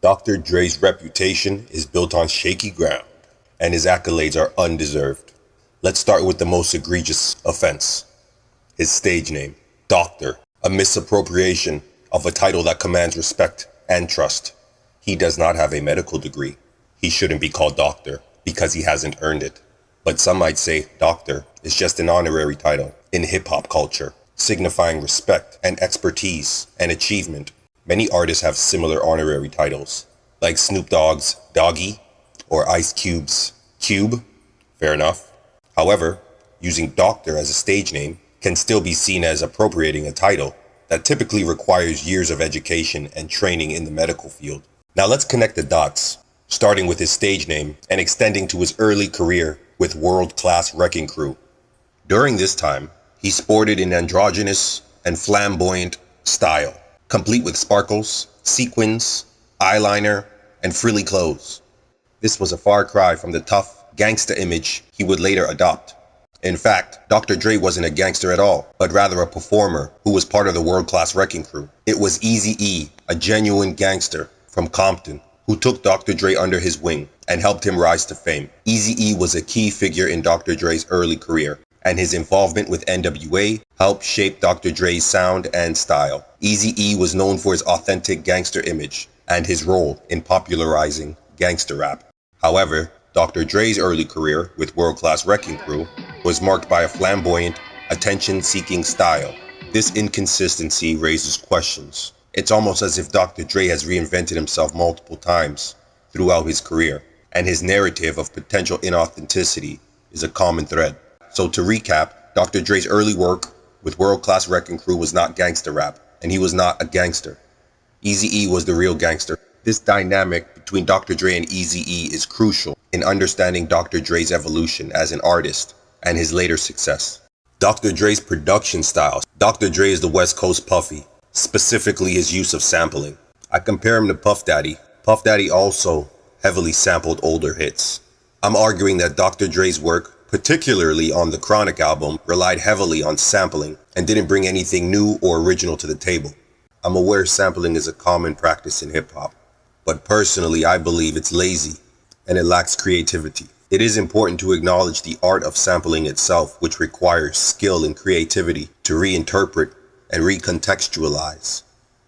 Dr. Dre's reputation is built on shaky ground, and his accolades are undeserved. Let's start with the most egregious offense. His stage name, Doctor, a misappropriation of a title that commands respect and trust. He does not have a medical degree. He shouldn't be called Doctor because he hasn't earned it. But some might say Doctor is just an honorary title in hip-hop culture, signifying respect and expertise and achievement. Many artists have similar honorary titles, like Snoop Dogg's Doggy or Ice Cube's Cube. Fair enough. However, using Doctor as a stage name can still be seen as appropriating a title that typically requires years of education and training in the medical field. Now let's connect the dots, starting with his stage name and extending to his early career with world-class Wrecking Crew. During this time, he sported an androgynous and flamboyant style, complete with sparkles, sequins, eyeliner, and frilly clothes. This was a far cry from the tough, gangsta image he would later adopt. In fact, Dr. Dre wasn't a gangster at all, but rather a performer who was part of the world-class Wrecking Crew. It was Eazy-E, a genuine gangster from Compton, who took Dr. Dre under his wing and helped him rise to fame. Eazy-E was a key figure in Dr. Dre's early career, and his involvement with NWA helped shape Dr. Dre's sound and style. Eazy-E was known for his authentic gangster image and his role in popularizing gangster rap. However, Dr. Dre's early career with world-class Wrecking Crew was marked by a flamboyant, attention-seeking style. This inconsistency raises questions. It's almost as if Dr. Dre has reinvented himself multiple times throughout his career, and his narrative of potential inauthenticity is a common thread. So to recap, Dr. Dre's early work with world-class Wrecking Crew was not gangster rap, and he was not a gangster. Eazy-E was the real gangster. This dynamic between Dr. Dre and Eazy-E is crucial in understanding Dr. Dre's evolution as an artist and his later success. Dr. Dre's production style. Dr. Dre is the West Coast Puffy, specifically his use of sampling. I compare him to Puff Daddy. Puff Daddy also heavily sampled older hits. I'm arguing that Dr. Dre's work, particularly on the Chronic album, relied heavily on sampling and didn't bring anything new or original to the table. I'm aware sampling is a common practice in hip-hop, but personally I believe it's lazy and it lacks creativity. It is important to acknowledge the art of sampling itself, which requires skill and creativity to reinterpret and recontextualize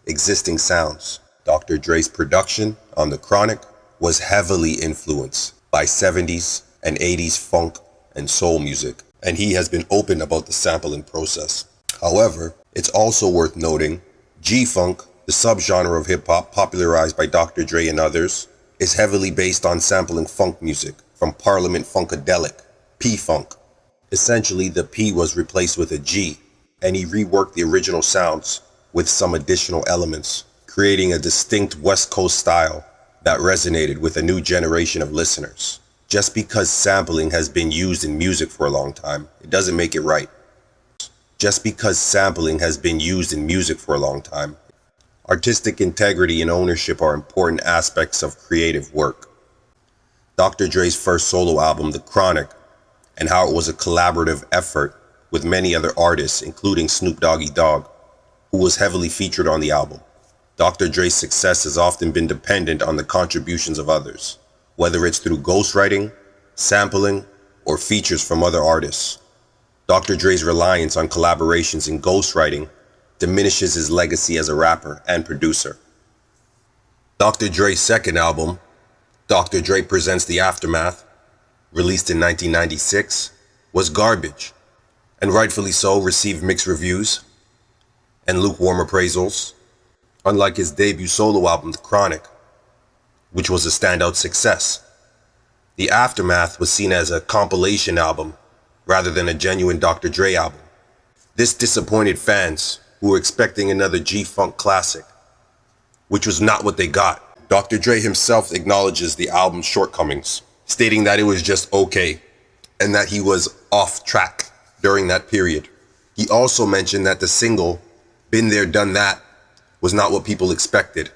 existing sounds. Dr. Dre's production on the Chronic was heavily influenced by 70s and 80s funk and soul music, and he has been open about the sampling process. However, it's also worth noting G-Funk, the subgenre of hip-hop popularized by Dr. Dre and others, is heavily based on sampling funk music from Parliament Funkadelic, P-Funk. Essentially, the P was replaced with a G, and he reworked the original sounds with some additional elements, creating a distinct West Coast style that resonated with a new generation of listeners. Just because sampling has been used in music for a long time, it doesn't make it right. Just because sampling has been used in music for a long time, artistic integrity and ownership are important aspects of creative work. Dr. Dre's first solo album, The Chronic, and how it was a collaborative effort with many other artists, including Snoop Doggy Dogg, who was heavily featured on the album. Dr. Dre's success has often been dependent on the contributions of others, whether it's through ghostwriting, sampling, or features from other artists. Dr. Dre's reliance on collaborations and ghostwriting diminishes his legacy as a rapper and producer. Dr. Dre's second album, Dr. Dre Presents the Aftermath, released in 1996, was garbage, and rightfully so received mixed reviews and lukewarm appraisals, unlike his debut solo album, The Chronic, which was a standout success. The Aftermath was seen as a compilation album rather than a genuine Dr. Dre album. This disappointed fans who were expecting another G-Funk classic, which was not what they got. Dr. Dre himself acknowledges the album's shortcomings, stating that it was just okay and that he was off track during that period. He also mentioned that the single, Been There Done That, was not what people expected,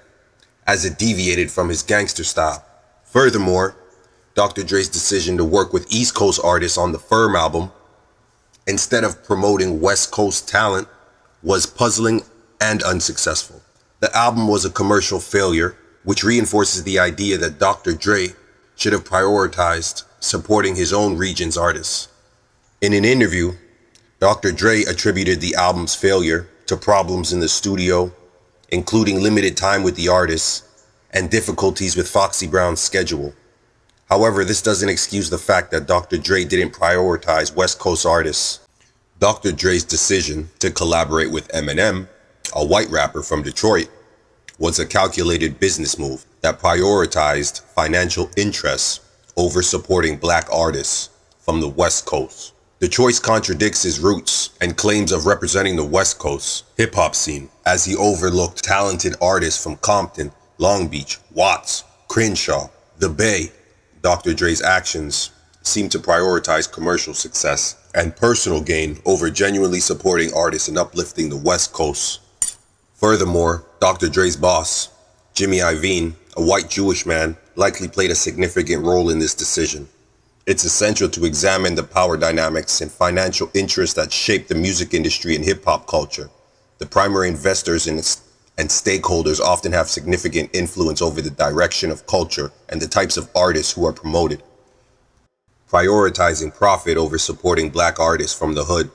as it deviated from his gangster style. Furthermore, Dr. Dre's decision to work with East Coast artists on the Firm album, instead of promoting West Coast talent, was puzzling and unsuccessful. The album was a commercial failure, which reinforces the idea that Dr. Dre should have prioritized supporting his own region's artists. In an interview, Dr. Dre attributed the album's failure to problems in the studio, including limited time with the artists and difficulties with Foxy Brown's schedule. However, this doesn't excuse the fact that Dr. Dre didn't prioritize West Coast artists. Dr. Dre's decision to collaborate with Eminem, a white rapper from Detroit, was a calculated business move that prioritized financial interests over supporting black artists from the West Coast. The choice contradicts his roots and claims of representing the West Coast hip-hop scene, as he overlooked talented artists from Compton, Long Beach, Watts, Crenshaw, the Bay. Dr. Dre's actions seem to prioritize commercial success and personal gain over genuinely supporting artists and uplifting the West Coast. Furthermore, Dr. Dre's boss, Jimmy Iovine, a white Jewish man, likely played a significant role in this decision. It's essential to examine the power dynamics and financial interests that shape the music industry and hip-hop culture. The primary investors and stakeholders often have significant influence over the direction of culture and the types of artists who are promoted. Prioritizing profit over supporting black artists from the hood.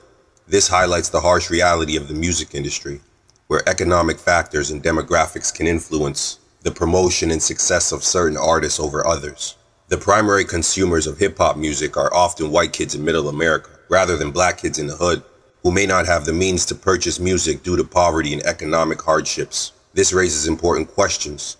This highlights the harsh reality of the music industry, where economic factors and demographics can influence the promotion and success of certain artists over others. The primary consumers of hip-hop music are often white kids in middle America, rather than black kids in the hood, who may not have the means to purchase music due to poverty and economic hardships. This raises important questions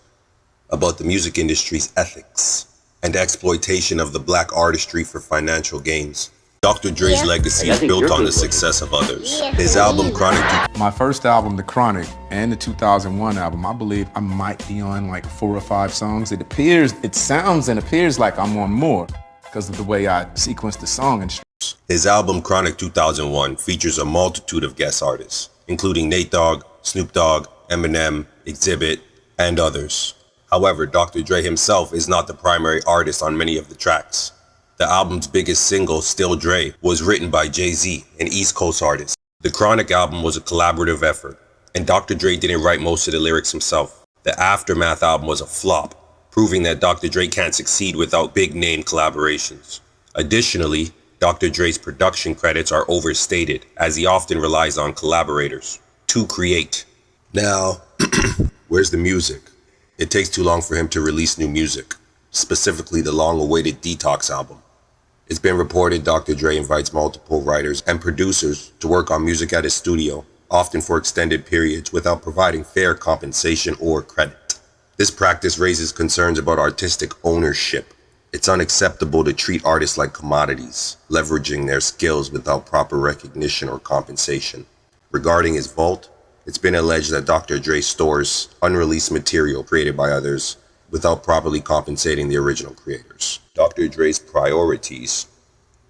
about the music industry's ethics and exploitation of the black artistry for financial gains. Dr. Dre's legacy is built on the success of others. His album Chronic. My first album, The Chronic, and the 2001 album, I believe I might be on like 4 or 5 songs. It sounds and appears like I'm on more because of the way I sequenced the song and His album Chronic 2001 features a multitude of guest artists, including Nate Dogg, Snoop Dogg, Eminem, Exhibit, and others. However, Dr. Dre himself is not the primary artist on many of the tracks. The album's biggest single, Still Dre, was written by Jay-Z, an East Coast artist. The Chronic album was a collaborative effort, and Dr. Dre didn't write most of the lyrics himself. The Aftermath album was a flop, proving that Dr. Dre can't succeed without big-name collaborations. Additionally, Dr. Dre's production credits are overstated, as he often relies on collaborators to create. Now, where's the music? It takes too long for him to release new music, specifically the long-awaited Detox album. It's been reported Dr. Dre invites multiple writers and producers to work on music at his studio, often for extended periods, without providing fair compensation or credit. This practice raises concerns about artistic ownership. It's unacceptable to treat artists like commodities, leveraging their skills without proper recognition or compensation. Regarding his vault, it's been alleged that Dr. Dre stores unreleased material created by others without properly compensating the original creators. Dr. Dre's priorities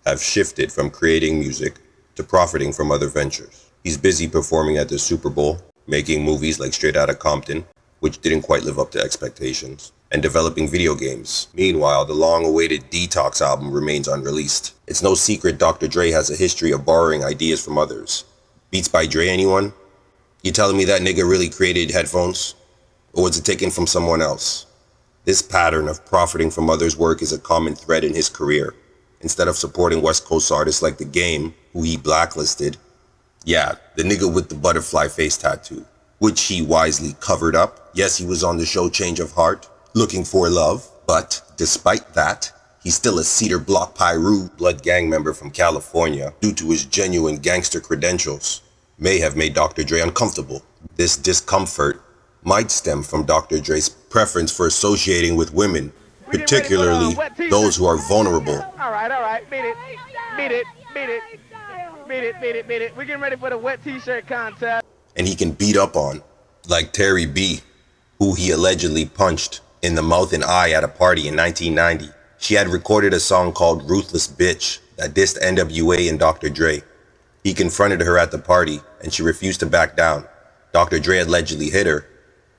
have shifted from creating music to profiting from other ventures. He's busy performing at the Super Bowl, making movies like Straight Outta Compton, which didn't quite live up to expectations, and developing video games. Meanwhile, the long-awaited Detox album remains unreleased. It's no secret Dr. Dre has a history of borrowing ideas from others. Beats by Dre, anyone? You telling me that nigga really created headphones? Or was it taken from someone else? This pattern of profiting from others' work is a common thread in his career. Instead of supporting West Coast artists like The Game, who he blacklisted, the nigga with the butterfly face tattoo, which he wisely covered up. Yes, he was on the show Change of Heart, looking for love, but despite that, he's still a Cedar Block Pyru blood gang member from California due to his genuine gangster credentials. May have made Dr. Dre uncomfortable. This discomfort might stem from Dr. Dre's preference for associating with women, particularly those who are vulnerable. All right, beat it. We're getting ready for the wet t-shirt contest. And he can beat up on, like Terry B, who he allegedly punched in the mouth and eye at a party in 1990. She had recorded a song called Ruthless Bitch that dissed NWA and Dr. Dre. He confronted her at the party, and she refused to back down. Dr. Dre allegedly hit her,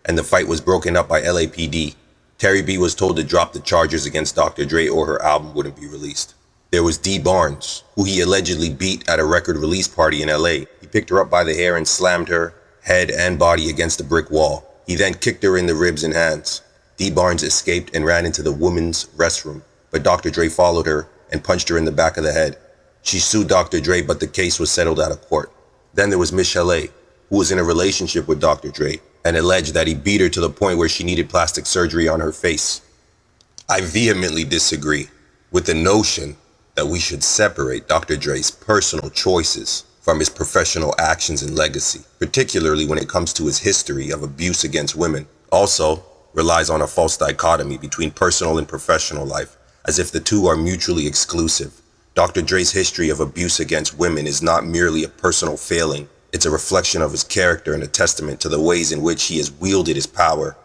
and the fight was broken up by LAPD. Terry B was told to drop the charges against Dr. Dre or her album wouldn't be released. There was D Barnes, who he allegedly beat at a record release party in LA. He picked her up by the hair and slammed her head and body against a brick wall. He then kicked her in the ribs and hands. Dee Barnes escaped and ran into the women's restroom, but Dr. Dre followed her and punched her in the back of the head. She sued Dr. Dre, but the case was settled out of court. Then there was Michelle A., who was in a relationship with Dr. Dre and alleged that he beat her to the point where she needed plastic surgery on her face. I vehemently disagree with the notion that we should separate Dr. Dre's personal choices from his professional actions and legacy, particularly when it comes to his history of abuse against women. Also, relies on a false dichotomy between personal and professional life, as if the two are mutually exclusive. Dr. Dre's history of abuse against women is not merely a personal failing, it's a reflection of his character and a testament to the ways in which he has wielded his power.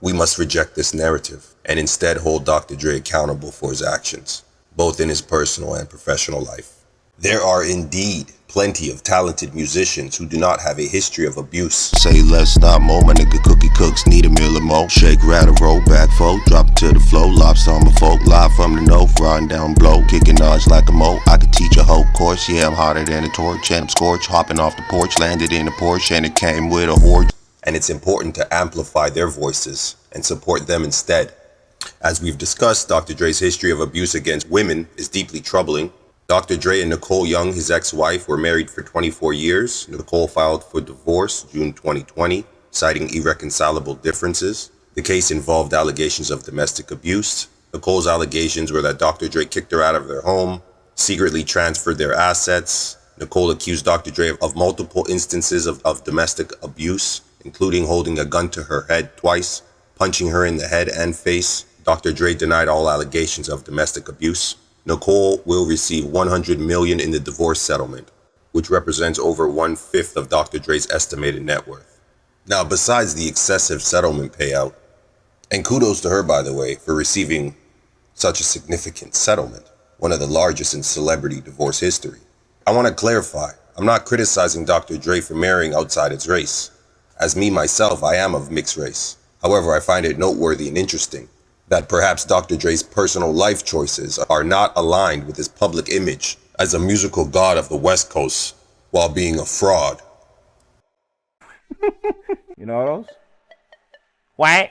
We must reject this narrative and instead hold Dr. Dre accountable for his actions, both in his personal and professional life. There are indeed plenty of talented musicians who do not have a history of abuse. Say less, not more. My nigga Cookie Cooks need a meal or more. Shake, rattle, roll, back, fold, drop it to the flow. Lobster on my folk, live from the north, riding down blow, kicking odds like a mo. I could teach a whole course. Yeah, I'm hotter than a torch, and I'm scorched. Hopping off the porch, landed in a Porsche, and it came with a horde. And it's important to amplify their voices and support them instead. As we've discussed, Dr. Dre's history of abuse against women is deeply troubling. Dr. Dre and Nicole Young, his ex-wife, were married for 24 years. Nicole filed for divorce June 2020, citing irreconcilable differences. The case involved allegations of domestic abuse. Nicole's allegations were that Dr. Dre kicked her out of their home, secretly transferred their assets. Nicole accused Dr. Dre of multiple instances of domestic abuse, including holding a gun to her head twice, punching her in the head and face. Dr. Dre denied all allegations of domestic abuse. Nicole will receive $100 million in the divorce settlement, which represents over 1/5 of Dr. Dre's estimated net worth. Now, besides the excessive settlement payout, and kudos to her, by the way, for receiving such a significant settlement, one of the largest in celebrity divorce history, I want to clarify, I'm not criticizing Dr. Dre for marrying outside his race. As me, myself, I am of mixed race. However, I find it noteworthy and interesting that perhaps Dr. Dre's personal life choices are not aligned with his public image as a musical god of the West Coast while being a fraud. You know those? What?